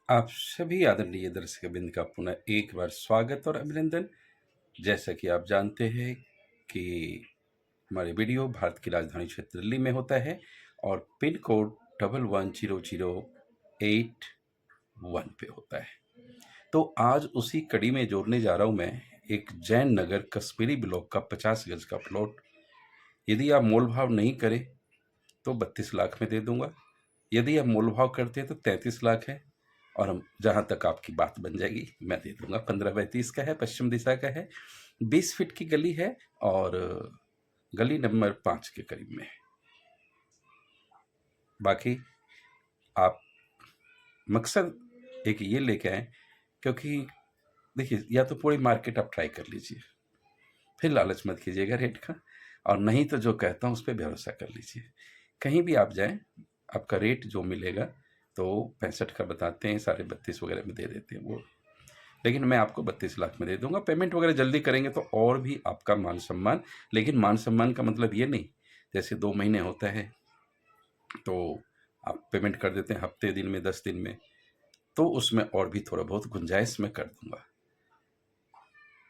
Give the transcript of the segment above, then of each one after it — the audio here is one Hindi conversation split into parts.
आप सभी आदरणीय दर्शकवृंद का पुनः एक बार स्वागत और अभिनंदन। जैसा कि आप जानते हैं कि हमारे वीडियो भारत की राजधानी क्षेत्र दिल्ली में होता है और पिन कोड 110081 पे होता है। तो आज उसी कड़ी में जोड़ने जा रहा हूँ मैं एक जैन नगर कश्मीरी ब्लॉक का 50 गज का प्लॉट। यदि आप मोल भाव नहीं करें तो 32 लाख में दे दूंगा। यदि आप मोल भाव करते हैं तो 33 लाख है और हम जहाँ तक आपकी बात बन जाएगी मैं दे दूंगा। 15 बाई 30 का है, पश्चिम दिशा का है, 20 फीट की गली है और गली नंबर 5 के करीब में है। बाकी आप मकसद एक ये लेके आए क्योंकि देखिए, या तो पूरी मार्केट आप ट्राई कर लीजिए, फिर लालच मत कीजिएगा रेट का, और नहीं तो जो कहता हूँ उस पर भरोसा कर लीजिए। कहीं भी आप जाएं, आपका रेट जो मिलेगा तो 65 का बताते हैं, 32.5 वगैरह में दे देते हैं वो, लेकिन मैं आपको 32 लाख में दे दूंगा। पेमेंट वगैरह जल्दी करेंगे तो और भी आपका मान सम्मान। लेकिन मान सम्मान का मतलब ये नहीं जैसे 2 महीने होता है तो आप पेमेंट कर देते हैं हफ्ते दिन में, 10 दिन में, तो उसमें और भी थोड़ा बहुत गुंजाइश मैं कर दूंगा।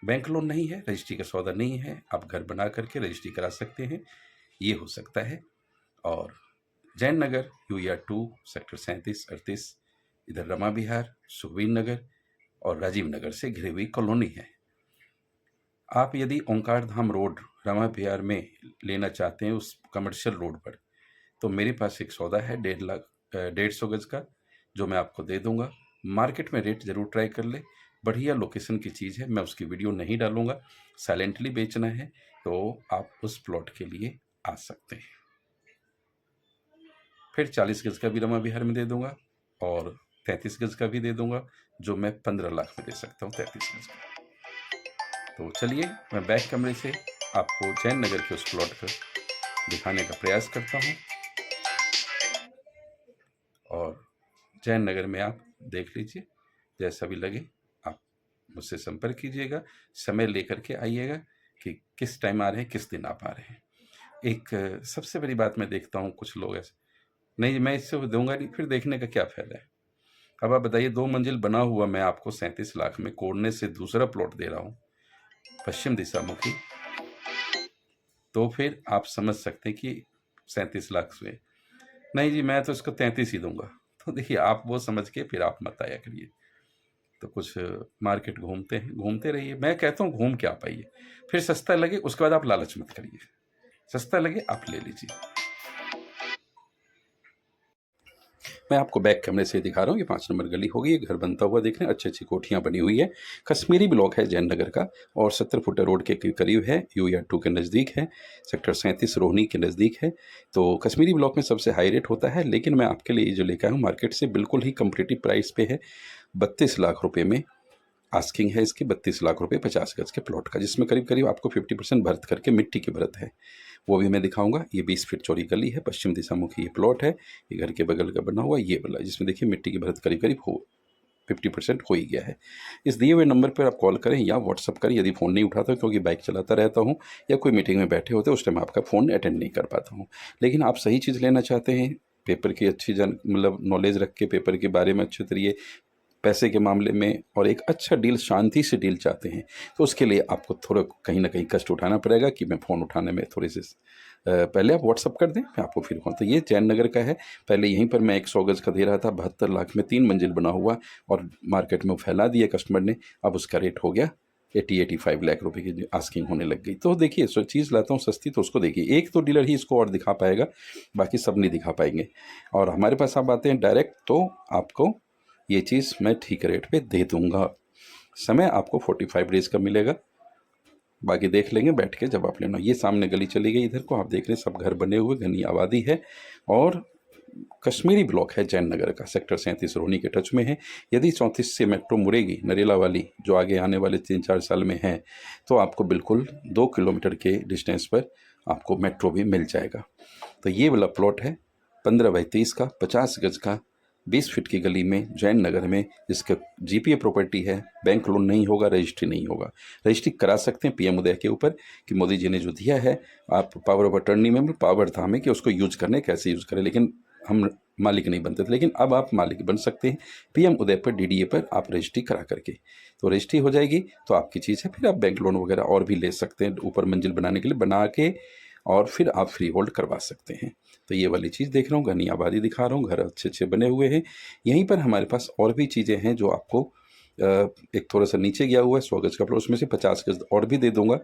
बैंक लोन नहीं है, रजिस्ट्री का सौदा नहीं है, आप घर बना करके रजिस्ट्री करा सकते हैं, ये हो सकता है। और जैन नगर UR2 सेक्टर 37-38, इधर रमा विहार, सुखबीर नगर और राजीव नगर से घिरी हुई कॉलोनी है। आप यदि ओंकार धाम रोड रमा विहार में लेना चाहते हैं उस कमर्शियल रोड पर, तो मेरे पास एक सौदा है 1.5 गज का, जो मैं आपको दे दूंगा। मार्केट में रेट जरूर ट्राई कर ले, बढ़िया लोकेशन की चीज़ है, मैं उसकी वीडियो नहीं डालूंगा। साइलेंटली बेचना है तो आप उस प्लॉट के लिए आ सकते हैं। फिर 40 गज का भी रमा विहार में दे दूंगा और 33 गज का भी दे दूंगा, जो मैं 15 लाख में दे सकता हूँ 33 गज का। तो चलिए, मैं बैक कमरे से आपको जैन नगर के उस प्लॉट को दिखाने का प्रयास करता हूँ और जैन नगर में आप देख लीजिए। जैसा भी लगे आप मुझसे संपर्क कीजिएगा, समय लेकर के आइएगा कि किस टाइम आ रहे हैं, किस दिन आप आ रहे हैं। एक सबसे बड़ी बात मैं देखता हूँ, कुछ लोग ऐसे, नहीं मैं इससे दूंगा नहीं, फिर देखने का क्या फायदा है। अब आप बताइए, 2 मंजिल बना हुआ मैं आपको 37 लाख में कोड़ने से दूसरा प्लॉट दे रहा हूँ पश्चिम दिशा मुखी, तो फिर आप समझ सकते हैं कि 37 लाख से नहीं जी, मैं तो इसको 33 ही दूंगा। तो देखिए, आप वो समझ के फिर आप मत आया करिए। तो कुछ मार्केट घूमते रहिए, मैं कहता हूँ घूम के आप आइए, फिर सस्ता लगे उसके बाद आप लालच मत करिए, सस्ता लगे आप ले लीजिए। मैं आपको बैक कैमरे से दिखा रहा हूँ, ये 5 नंबर गली होगी, ये घर बनता हुआ देख रहे हैं, अच्छी अच्छी कोठियाँ बनी हुई है। कश्मीरी ब्लॉक है जैन नगर का और 70 फुट रोड के करीब है, UR2 के नज़दीक है, सेक्टर 37 रोहिणी के नज़दीक है। तो कश्मीरी ब्लॉक में सबसे हाई रेट होता है, लेकिन मैं आपके लिए जो लेकर आया हूँ मार्केट से बिल्कुल ही कम्पिटिटिव प्राइस पे है। 32 लाख रुपये में आस्किंग है इसकी, 32 लाख रुपए 50 गज के प्लॉट का, जिसमें करीब करीब आपको 50% भरत करके मिट्टी की भरत है, वो भी मैं दिखाऊंगा। ये 20 फीट चौड़ी गली है, पश्चिम दिशा मुखी ये प्लॉट है, ये घर के बगल का बना हुआ ये वाला, जिसमें देखिए मिट्टी की भरत करीब करीब हो 50% हो ही गया है। इस दिए हुए नंबर पर आप कॉल करें या व्हाट्सअप करें, यदि फ़ोन नहीं उठाता क्योंकि बाइक चलाता रहता हूँ या कोई मीटिंग में बैठे होते हैं उस टाइम आपका फ़ोन अटेंड नहीं कर पाता हूँ। लेकिन आप सही चीज़ लेना चाहते हैं, पेपर की अच्छी मतलब नॉलेज रख के पेपर के बारे में अच्छे तरीके, पैसे के मामले में, और एक अच्छा डील, शांति से डील चाहते हैं, तो उसके लिए आपको थोड़ा कहीं ना कहीं कष्ट उठाना पड़ेगा कि मैं फ़ोन उठाने में थोड़ी सी पहले आप व्हाट्सअप कर दें, मैं आपको फिर फ़ोन। तो ये जैन नगर का है, पहले यहीं पर मैं 100 गज का दे रहा था 72 लाख में, 3 मंजिल बना हुआ, और मार्केट में फैला दिया कस्टमर ने, अब उसका रेट हो गया 80-85 लाख रुपए की आस्किंग होने लग गई। तो देखिए, सो चीज़ लाता हूँ सस्ती तो उसको देखिए, एक तो डीलर ही इसको और दिखा पाएगा, बाकी सब नहीं दिखा पाएंगे। और हमारे पास आप आते हैं डायरेक्ट तो आपको ये चीज़ मैं ठीक रेट पे दे दूंगा। समय आपको 45 डेज़ का मिलेगा, बाकी देख लेंगे बैठ के जब आप लेना। ये सामने गली चली गई, इधर को आप देख रहे हैं सब घर बने हुए, घनी आबादी है, और कश्मीरी ब्लॉक है जैन नगर का, सेक्टर 37 रोहिणी के टच में है। यदि 34 से मेट्रो मुड़ेगी नरेला वाली, जो आगे आने वाले 3-4 साल में है, तो आपको बिल्कुल 2 किलोमीटर के डिस्टेंस पर आपको मेट्रो भी मिल जाएगा। तो ये वाला प्लॉट है 15 बाई 30 का, 50 गज का, 20 फीट की गली में जैन नगर में, जिसका GPA प्रॉपर्टी है, बैंक लोन नहीं होगा, रजिस्ट्री नहीं होगा। रजिस्ट्री करा सकते हैं PM उदय के ऊपर कि मोदी जी ने जो दिया है, आप पावर ऑफ अटर्नी में पावर था हमें कि उसको यूज करने, कैसे यूज करें, लेकिन हम मालिक नहीं बनते थे, लेकिन अब आप मालिक बन सकते हैं पीएम उदय पर, डीडीए पर आप रजिस्ट्री करा करके। तो रजिस्ट्री हो जाएगी तो आपकी चीज़ है, फिर आप बैंक लोन वगैरह और भी ले सकते हैं ऊपर मंजिल बनाने के लिए, बना के और फिर आप फ्री होल्ड करवा सकते हैं। तो ये वाली चीज़ देख रहा हूँ, घनी आबादी दिखा रहा हूँ, घर अच्छे अच्छे बने हुए हैं। यहीं पर हमारे पास और भी चीज़ें हैं जो आपको एक थोड़ा सा नीचे गया हुआ है 100 गज का प्लॉट, उसमें से 50 गज और भी दे दूंगा,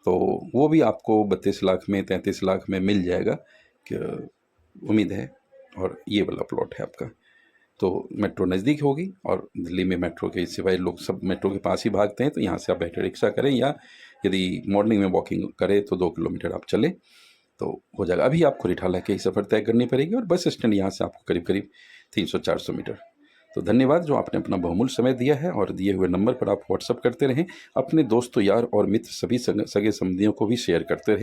तो वो भी आपको 32 लाख में 33 लाख में मिल जाएगा, कि उम्मीद है। और ये वाला प्लॉट है आपका, तो मेट्रो नज़दीक होगी, और दिल्ली में मेट्रो के सिवाय लोग सब मेट्रो के पास ही भागते हैं, तो यहाँ से आप बैटरी रिक्शा करें, या यदि मॉर्निंग में वॉकिंग करें तो 2 किलोमीटर आप चलें तो हो जाएगा। अभी आपको रिठाला के ही सफ़र तय करनी पड़ेगी, और बस स्टैंड यहाँ से आपको करीब करीब 300-400 मीटर। तो धन्यवाद जो आपने अपना बहुमूल्य समय दिया है, और दिए हुए नंबर पर आप व्हाट्सअप करते रहें, अपने दोस्तों, यार और मित्र सभी सगे संबंधियों को भी शेयर करते रहें।